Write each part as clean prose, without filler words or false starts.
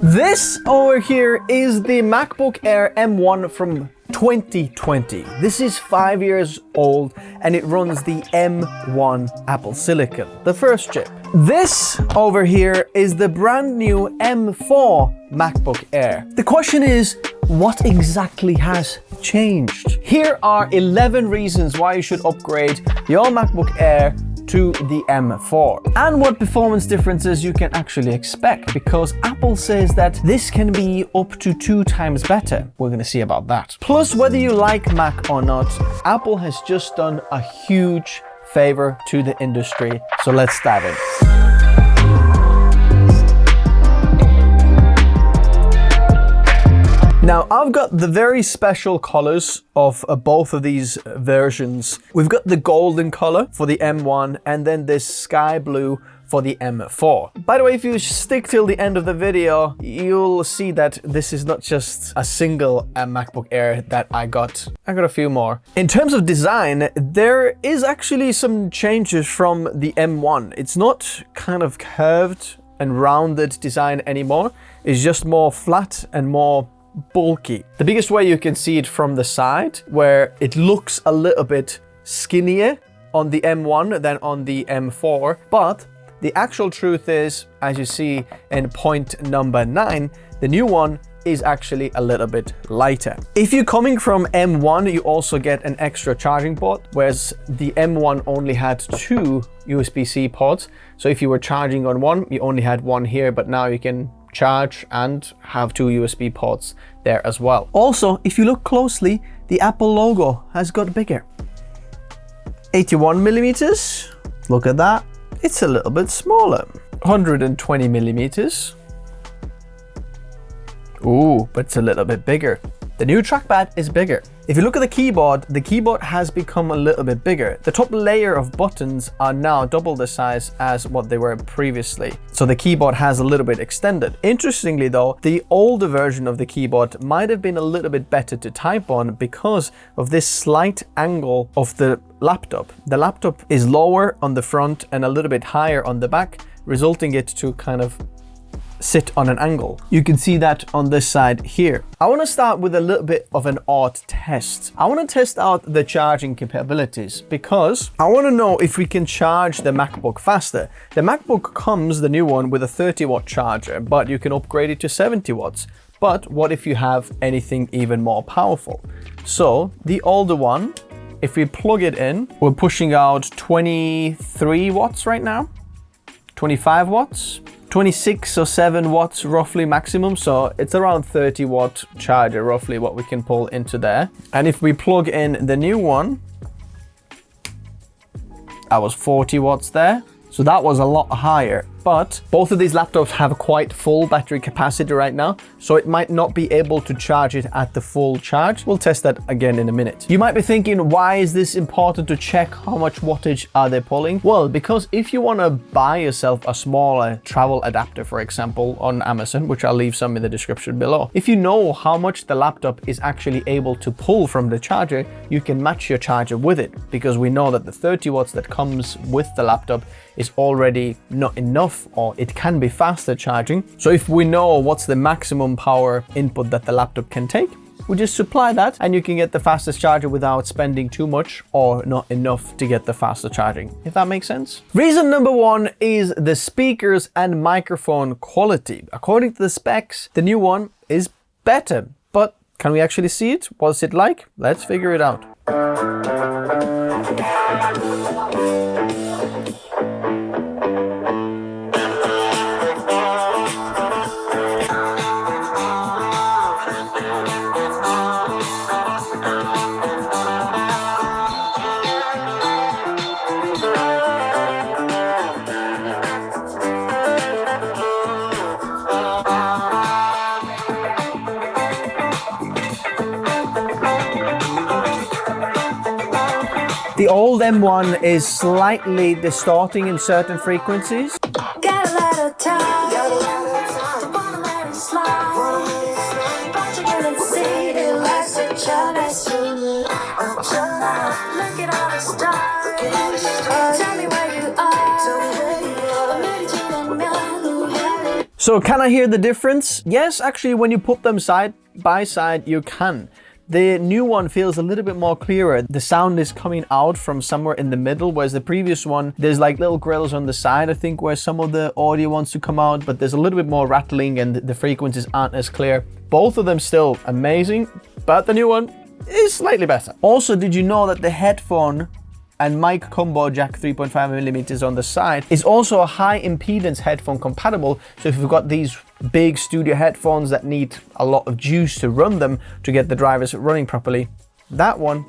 This over here is the MacBook Air M1 from 2020. This is 5 years old and it runs the M1 Apple Silicon, the first chip. This over here is the brand new M4 MacBook Air. The question is, what exactly has changed? Here are 11 reasons why you should upgrade your MacBook Air to the M4 and what performance differences you can actually expect, because Apple says that this can be up to 2 times better. We're going to see about that. Plus, whether you like Mac or not, Apple has just done a huge favor to the industry. So let's dive in. Now, I've got the very special colors of both of these versions. We've got the golden color for the M1 and then this sky blue for the M4. By the way, if you stick till the end of the video, you'll see that this is not just a single MacBook Air that I got a few more. In terms of design, there is actually some changes from the M1. It's not kind of curved and rounded design anymore. It's just more flat and more bulky. The biggest way you can see it from the side, where it looks a little bit skinnier on the M1 than on the M4, but the actual truth is, as you see in point number 9, the new one is actually a little bit lighter. If you're coming from M1, you also get an extra charging port, whereas the M1 only had 2 USB-C ports. So if you were charging on one, you only had one here, but now you can charge and have 2 USB ports there as well. Also, if you look closely, the Apple logo has got bigger. 81 millimeters, look at that. It's a little bit smaller. 120 millimeters. Ooh, but it's a little bit bigger. The new trackpad is bigger. If you look at the keyboard has become a little bit bigger. The top layer of buttons are now double the size as what they were previously. So the keyboard has a little bit extended. Interestingly though, the older version of the keyboard might have been a little bit better to type on because of this slight angle of the laptop. The laptop is lower on the front and a little bit higher on the back, resulting it to kind of sit on an angle. You can see that on this side here. I want to start with a little bit of an art test. I want to test out the charging capabilities because I want to know if we can charge the MacBook faster. The MacBook comes, the new one, with a 30-watt charger, but you can upgrade it to 70 watts. But what if you have anything even more powerful? So the older one, if we plug it in, we're pushing out 23 watts right now, 25 watts. 26 or 7 watts roughly maximum, so it's around 30 watt charger roughly what we can pull into there. And if we plug in the new one, that was 40 watts there, so that was a lot higher. But both of these laptops have quite full battery capacity right now, so it might not be able to charge it at the full charge. We'll test that again in a minute. You might be thinking, why is this important to check how much wattage are they pulling? Well, because if you want to buy yourself a smaller travel adapter, for example, on Amazon, which I'll leave some in the description below, if you know how much the laptop is actually able to pull from the charger, you can match your charger with it, because we know that the 30 watts that comes with the laptop is already not enough, or it can be faster charging. So if we know what's the maximum power input that the laptop can take, we just supply that and you can get the fastest charger without spending too much or not enough to get the faster charging, if that makes sense. Reason number 1 is the speakers and microphone quality. According to the specs, the new one is better, but can we actually see it? What's it like? Let's figure it out. The old M1 is slightly distorting in certain frequencies. So can I hear the difference? Yes, actually, when you put them side by side, you can. The new one feels a little bit more clearer. The sound is coming out from somewhere in the middle, whereas the previous one, there's like little grills on the side, I think, where some of the audio wants to come out, but there's a little bit more rattling and the frequencies aren't as clear. Both of them still amazing, but the new one is slightly better. Also, did you know that the headphone and mic combo jack 3.5mm on the side is also a high impedance headphone compatible? So if you've got these big studio headphones that need a lot of juice to run them to get the drivers running properly, that one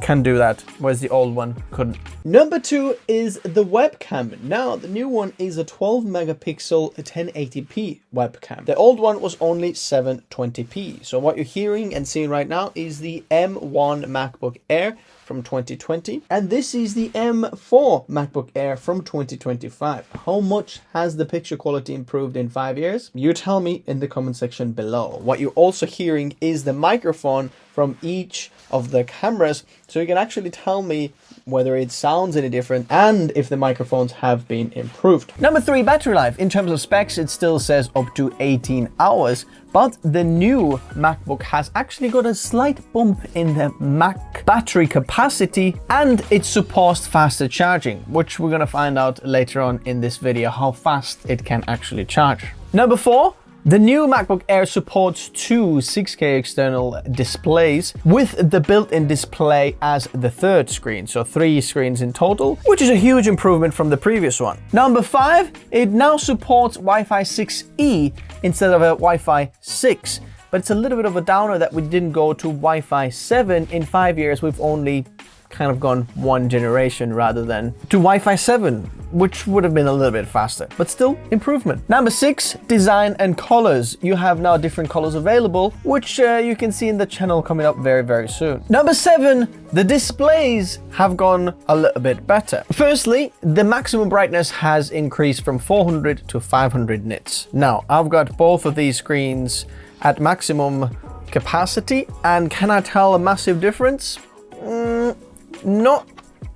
can do that, whereas the old one couldn't. Number 2 is the webcam. Now, the new one is a 12 megapixel 1080p webcam. The old one was only 720p. So what you're hearing and seeing right now is the M1 Macbook Air from 2020, and this is the M4 Macbook Air from 2025. How much has the picture quality improved in 5 years? You tell me in the comment section below. What you're also hearing is the microphone from each of the cameras, so you can actually tell me whether it sounds any different and if the microphones have been improved. Number 3, battery life. In terms of specs, it still says up to 18 hours, but the new MacBook has actually got a slight bump in the Mac battery capacity, and it supports faster charging, which we're gonna find out later on in this video how fast it can actually charge. Number 4, the new MacBook Air supports 2 6K external displays with the built-in display as the third screen, so 3 screens in total, which is a huge improvement from the previous one. Number 5, it now supports Wi-Fi 6E instead of a Wi-Fi 6, but it's a little bit of a downer that we didn't go to Wi-Fi 7 in 5 years. We've only kind of gone one generation rather than to Wi-Fi 7, which would have been a little bit faster, but still improvement. Number 6, design and colors. You have now different colors available, which you can see in the channel coming up very, very soon. Number 7, the displays have gone a little bit better. Firstly, the maximum brightness has increased from 400 to 500 nits. Now, I've got both of these screens at maximum capacity, and can I tell a massive difference? Not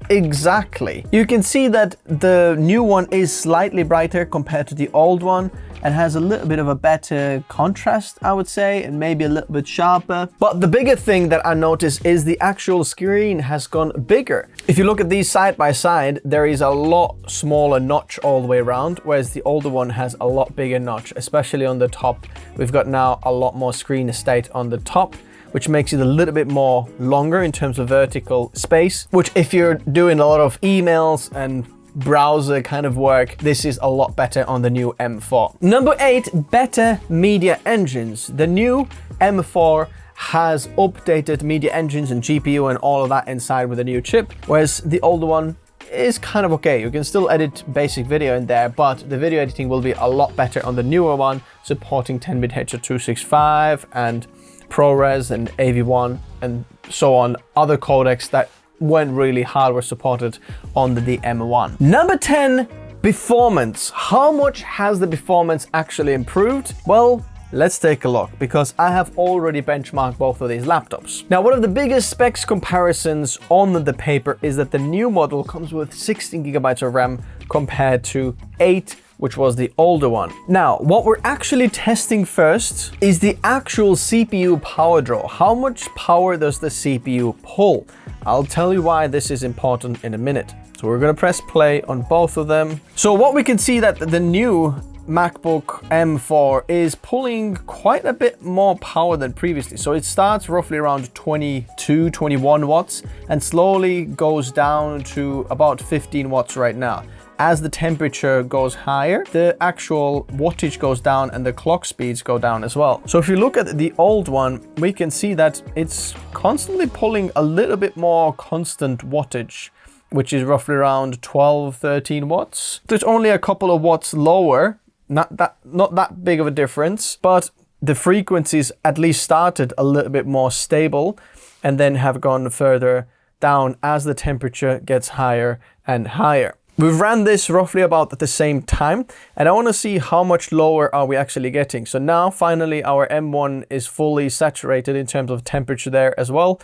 exactly. You can see that the new one is slightly brighter compared to the old one and has a little bit of a better contrast, I would say, and maybe a little bit sharper. But the bigger thing that I noticed is the actual screen has gone bigger. If you look at these side by side, there is a lot smaller notch all the way around, whereas the older one has a lot bigger notch, especially on the top. We've got now a lot more screen estate on the top, which makes it a little bit more longer in terms of vertical space, which if you're doing a lot of emails and browser kind of work, this is a lot better on the new M4. Number 8, better media engines. The new M4 has updated media engines and GPU and all of that inside with a new chip, whereas the older one is kind of okay. You can still edit basic video in there, but the video editing will be a lot better on the newer one, supporting 10-bit H.265 and ProRes and AV1 and so on, other codecs that weren't really hardware supported on the M1. Number 10, performance. How much has the performance actually improved? Well, let's take a look, because I have already benchmarked both of these laptops. Now, one of the biggest specs comparisons on the paper is that the new model comes with 16 gigabytes of RAM compared to 8, which was the older one. Now, what we're actually testing first is the actual CPU power draw. How much power does the CPU pull? I'll tell you why this is important in a minute. So we're gonna press play on both of them. So what we can see that the new MacBook M4 is pulling quite a bit more power than previously. So it starts roughly around 22, 21 watts and slowly goes down to about 15 watts right now. As the temperature goes higher, the actual wattage goes down and the clock speeds go down as well. So if you look at the old one, we can see that it's constantly pulling a little bit more constant wattage, which is roughly around 12, 13 watts. So it's only a couple of watts lower, not that big of a difference, but the frequencies at least started a little bit more stable and then have gone further down as the temperature gets higher and higher. We've ran this roughly about at the same time, and I want to see how much lower are we actually getting. So now finally our M1 is fully saturated in terms of temperature there as well,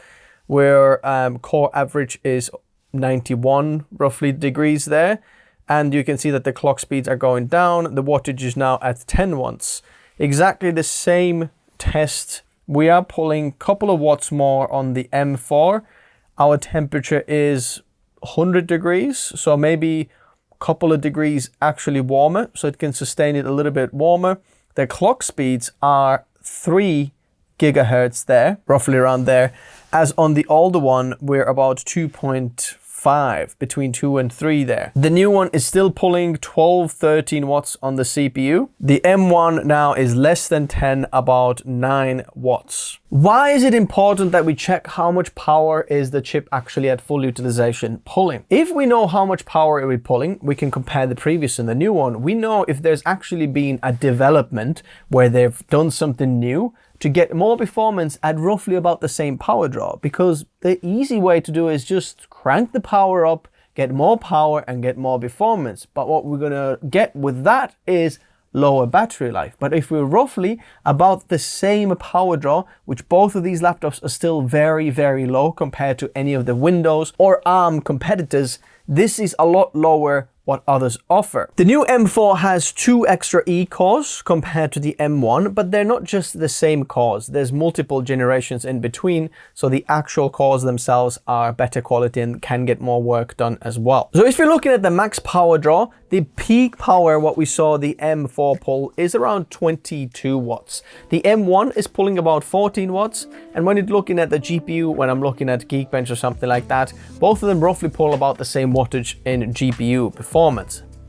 where core average is 91 roughly degrees there, and you can see that the clock speeds are going down. The wattage is now at 10 watts. Exactly the same test. We are pulling a couple of watts more on the M4. Our temperature is 100 degrees, so maybe a couple of degrees actually warmer, so it can sustain it a little bit warmer. The clock speeds are 3 gigahertz there, roughly around there. As on the older one, we're about 2.5, between 2 and 3 there. The new one is still pulling 12, 13 watts on the CPU. The M1 now is less than 10, about 9 watts. Why is it important that we check how much power is the chip actually at full utilization pulling? If we know how much power it will be pulling, we can compare the previous and the new one. We know if there's actually been a development where they've done something new to get more performance at roughly about the same power draw, because the easy way to do is just crank the power up, get more power and get more performance. But what we're gonna get with that is lower battery life. But if we're roughly about the same power draw, which both of these laptops are still very, very low compared to any of the Windows or ARM competitors, this is a lot lower what others offer. The new M4 has 2 extra E cores compared to the M1, but they're not just the same cores. There's multiple generations in between, so the actual cores themselves are better quality and can get more work done as well. So if you're looking at the Max Powerdraw, the peak power, what we saw the M4 pull, is around 22 watts. The M1 is pulling about 14 watts, and when you're looking at the GPU, when I'm looking at Geekbench or something like that, both of them roughly pull about the same wattage in GPU performance.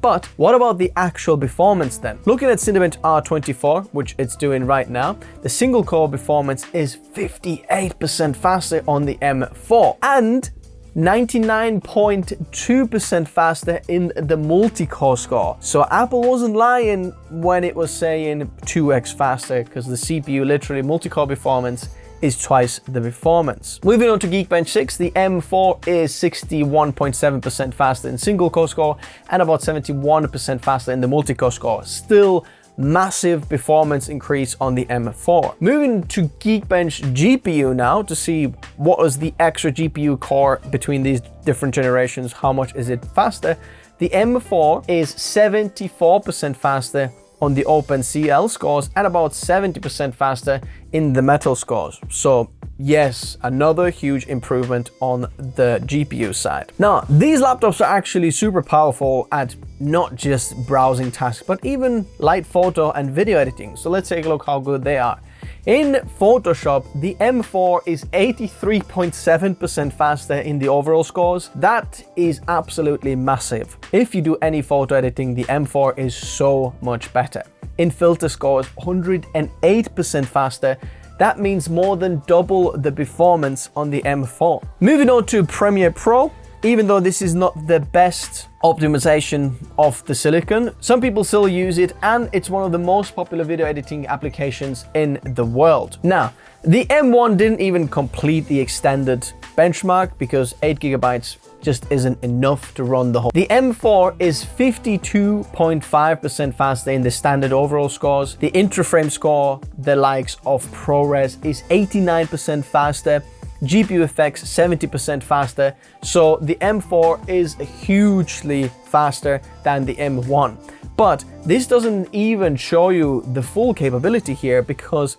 But what about the actual performance then? Looking at Cinebench R24, which it's doing right now, the single core performance is 58% faster on the M4 and 99.2% faster in the multi-core score. So Apple wasn't lying when it was saying 2x faster, because the CPU literally multi-core performance is twice the performance. Moving on to Geekbench 6, the M4 is 61.7% faster in single core score and about 71% faster in the multi-core score. Still massive performance increase on the M4. Moving to Geekbench GPU now to see what was the extra GPU core between these different generations, how much is it faster. The M4 is 74% faster on the OpenCL scores and about 70% faster in the Metal scores. So yes, another huge improvement on the GPU side. Now, these laptops are actually super powerful at not just browsing tasks, but even light photo and video editing. So let's take a look how good they are. In Photoshop, the M4 is 83.7% faster in the overall scores. That is absolutely massive. If you do any photo editing, the M4 is so much better. In filter scores, 108% faster. That means more than double the performance on the M4. Moving on to Premiere Pro, even though this is not the best optimization of the silicon, some people still use it, and it's one of the most popular video editing applications in the world. Now, the M1 didn't even complete the extended benchmark because 8 gigabytes just isn't enough to run the whole. The M4 is 52.5% faster in the standard overall scores. The intra-frame score, the likes of ProRes, is 89% faster. GPU effects 70% faster. So the M4 is hugely faster than the M1. But this doesn't even show you the full capability here, because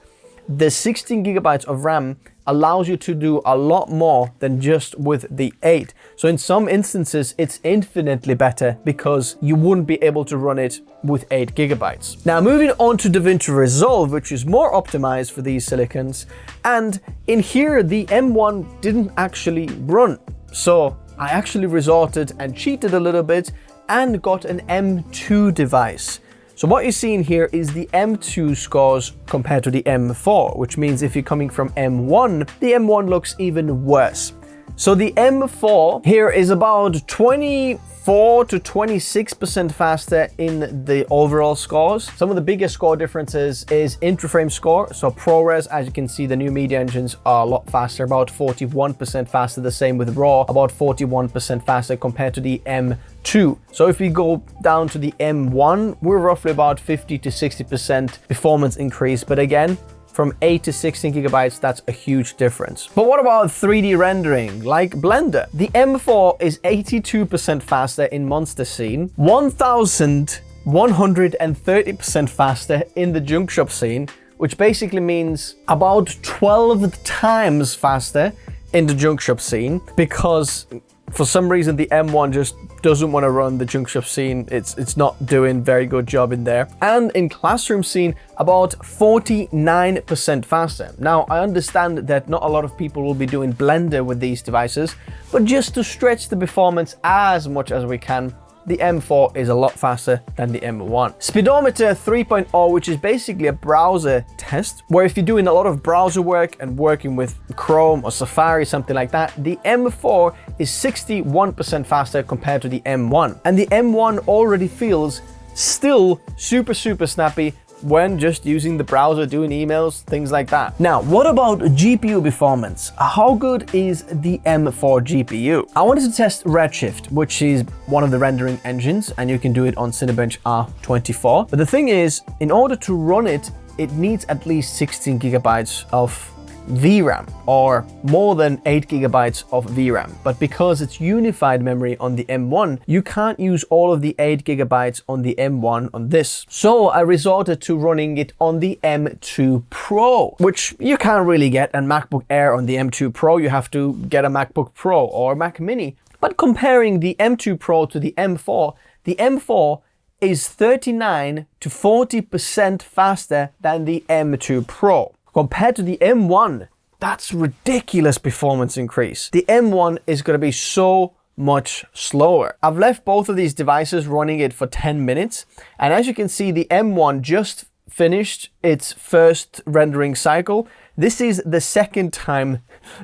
the 16 gigabytes of RAM allows you to do a lot more than just with the 8. So in some instances, it's infinitely better because you wouldn't be able to run it with 8 gigabytes. Now, moving on to DaVinci Resolve, which is more optimized for these silicons. And in here, the M1 didn't actually run. So I actually resorted and cheated a little bit and got an M2 device. So what you're seeing here is the M2 scores compared to the M4, which means if you're coming from M1, the M1 looks even worse. So the M4 here is about 24 to 26% faster in the overall scores. Some of the biggest score differences is intra-frame score. So ProRes, as you can see, the new media engines are a lot faster, about 41% faster. The same with RAW, about 41% faster compared to the M2. So if we go down to the M1, we're roughly about 50 to 60% performance increase. But again, from 8 to 16 gigabytes, that's a huge difference. But what about 3D rendering, like Blender? The M4 is 82% faster in Monster Scene, 1,130% faster in the Junk Shop Scene, which basically means about 12 times faster in the Junk Shop Scene, because for some reason the M1 just doesn't want to run the Junk Shop Scene. It's not doing a very good job in there. And in Classroom Scene, about 49% faster. Now, I understand that not a lot of people will be doing Blender with these devices, but just to stretch the performance as much as we can, the M4 is a lot faster than the M1. Speedometer 3.0, which is basically a browser test, where if you're doing a lot of browser work and working with Chrome or Safari, something like that, the M4 is 61% faster compared to the M1. And the M1 already feels still super snappy when just using the browser, doing emails, things like that. Now, what about GPU performance? How good is the M4 GPU? I wanted to test Redshift, which is one of the rendering engines, and you can do it on Cinebench R24. But the thing is, in order to run it, it needs at least 16 gigabytes of VRAM, or more than 8 gigabytes of VRAM. But because it's unified memory on the M1, you can't use all of the 8 gigabytes on the M1 on this. So I resorted to running it on the M2 Pro, which you can't really get a MacBook Air on the M2 Pro. You have to get a MacBook Pro or a Mac Mini. But comparing the M2 Pro to the M4 is 39 to 40% faster than the M2 Pro. Compared to the M1, that's ridiculous performance increase. The M1 is going to be so much slower. I've left both of these devices running it for 10 minutes. And as you can see, the M1 just finished its first rendering cycle. This is the second time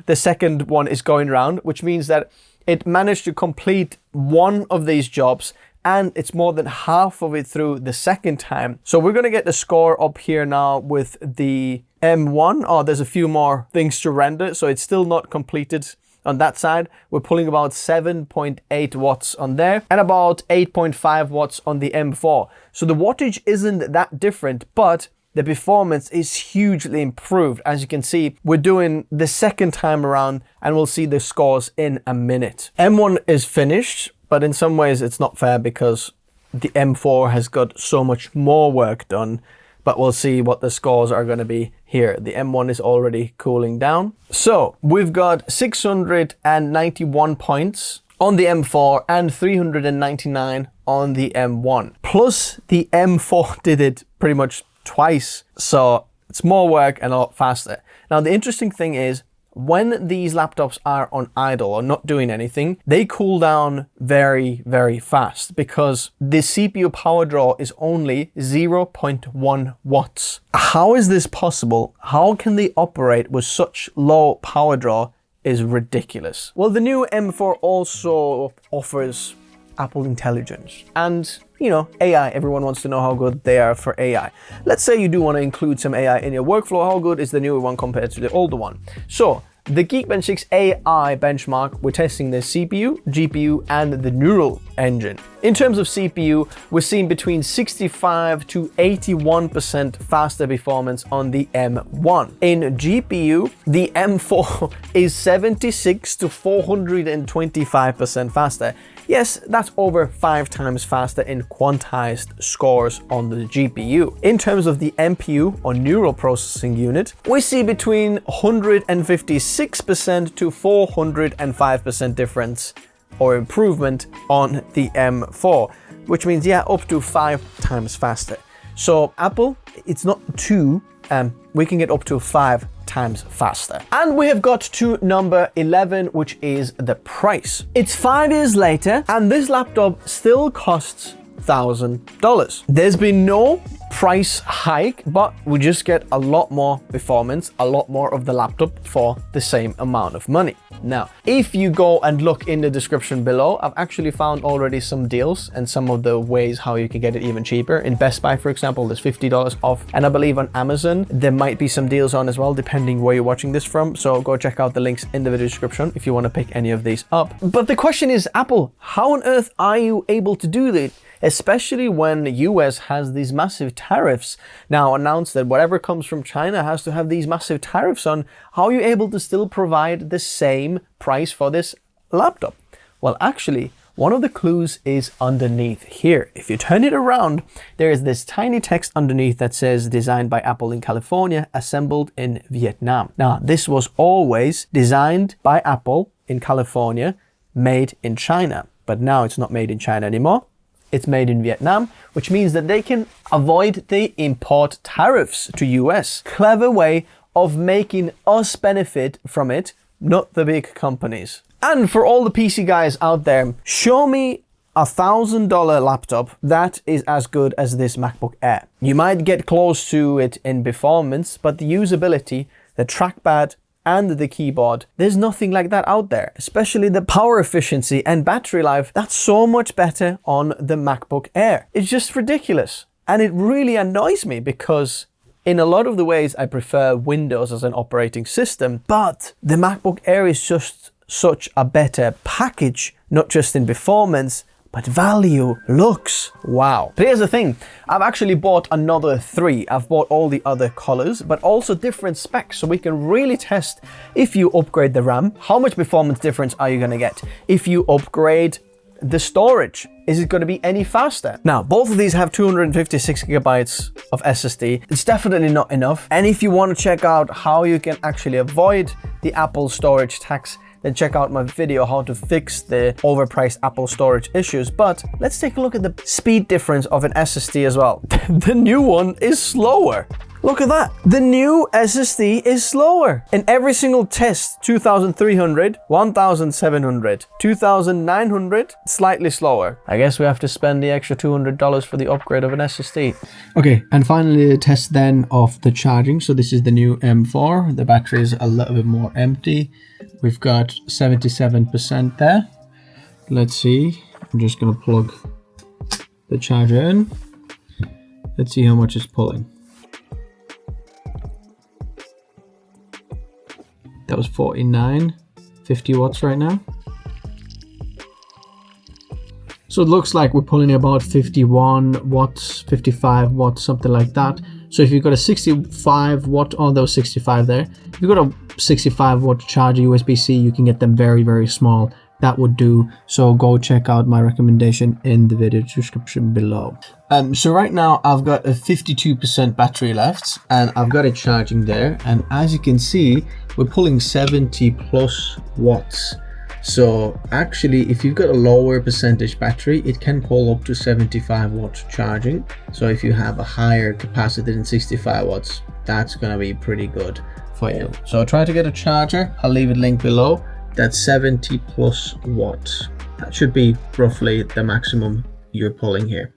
the second one is going around, which means that it managed to complete one of these jobs, and it's more than half of it through the second time. So we're going to get the score up here now with the M1. Oh, there's a few more things to render, so it's still not completed on that side. We're pulling about 7.8 watts on there and about 8.5 watts on the M4. So the wattage isn't that different, but the performance is hugely improved. As you can see, we're doing the second time around, and we'll see the scores in a minute. M1 is finished, but in some ways it's not fair because the M4 has got so much more work done. But we'll see what the scores are going to be here. The M1 is already cooling down. So we've got 691 points on the M4 and 399 on the M1. Plus the M4 did it pretty much twice. So it's more work and a lot faster. Now the interesting thing is, when these laptops are on idle or not doing anything, they cool down very, very fast because the CPU power draw is only 0.1 watts. How is this possible? How can they operate with such low power draw is ridiculous. Well, the new M4 also offers Apple Intelligence and, you know, AI. Everyone wants to know how good they are for AI. Let's say you do want to include some AI in your workflow. How good is the newer one compared to the older one? So the Geekbench 6 AI benchmark, we're testing the CPU, GPU, and the neural engine. In terms of CPU, we're seeing between 65 to 81% faster performance on the M1. In GPU, the M4 is 76 to 425% faster. Yes, that's over 5 times faster in quantized scores on the GPU. In terms of the NPU, or neural processing unit, we see between 156% to 405% difference or improvement on the M4, which means, yeah, up to 5 times faster. So Apple, it's not 2, we can get up to 5 times faster. And we have got to number 11, which is the price. It's 5 years later, and this laptop still costs $1,000. There's been no price hike, but we just get a lot more performance, a lot more of the laptop for the same amount of money. Now, if you go and look in the description below, I've actually found already some deals and some of the ways how you can get it even cheaper. In Best Buy, for example, there's $50 off, and I believe on Amazon there might be some deals on as well, depending where you're watching this from. So go check out the links in the video description if you want to pick any of these up. But the question is, Apple, how on earth are you able to do especially when the US has these massive tariffs now announced that whatever comes from China has to have these massive tariffs on. How are you able to still provide the same price for this laptop? Well, actually, one of the clues is underneath here. If you turn it around, there is this tiny text underneath that says designed by Apple in California, assembled in Vietnam. Now, this was always designed by Apple in California, made in China. But now it's not made in China anymore. It's made in Vietnam, which means that they can avoid the import tariffs to US. Clever way of making us benefit from it, not the big companies. And for all the PC guys out there, show me a $1,000 laptop that is as good as this MacBook Air. You might get close to it in performance, but the usability, the trackpad, and the keyboard, there's nothing like that out there. Especially the power efficiency and battery life, that's so much better on the MacBook Air. It's just ridiculous. And it really annoys me because in a lot of the ways I prefer Windows as an operating system, but the MacBook Air is just such a better package, not just in performance, but value, looks, wow. But here's the thing, I've actually bought another 3. I've bought all the other colors, but also different specs, so we can really test if you upgrade the RAM, how much performance difference are you gonna get? If you upgrade the storage, is it going to be any faster? Now, both of these have 256 gigabytes of SSD. It's definitely not enough. And if you want to check out how you can actually avoid the Apple storage tax, then check out my video how to fix the overpriced Apple storage issues. But let's take a look at the speed difference of an SSD as well. The new one is slower. Look at that. The new SSD is slower. In every single test, 2300, 1700, 2900, slightly slower. I guess we have to spend the extra $200 for the upgrade of an SSD. Okay, and finally the test then of the charging. So this is the new M4. The battery is a little bit more empty. We've got 77% there. Let's see. I'm just gonna plug the charger in. Let's see how much it's pulling. That was 49, 50 watts right now. So it looks like we're pulling about 51 watts, 55 watts, something like that. So if you've got a 65 watt, oh, there was 65 there. If you've got a 65 watt charger USB-C, you can get them very, very small. That would do. So go check out my recommendation in the video description below. So right now I've got a 52% battery left and I've got it charging there. And as you can see, we're pulling 70 plus watts. So actually, if you've got a lower percentage battery, it can pull up to 75 watts charging. So if you have a higher capacity than 65 watts, that's gonna be pretty good for you. So try to get a charger. I'll leave a link below. That's 70 plus watts. That should be roughly the maximum you're pulling here.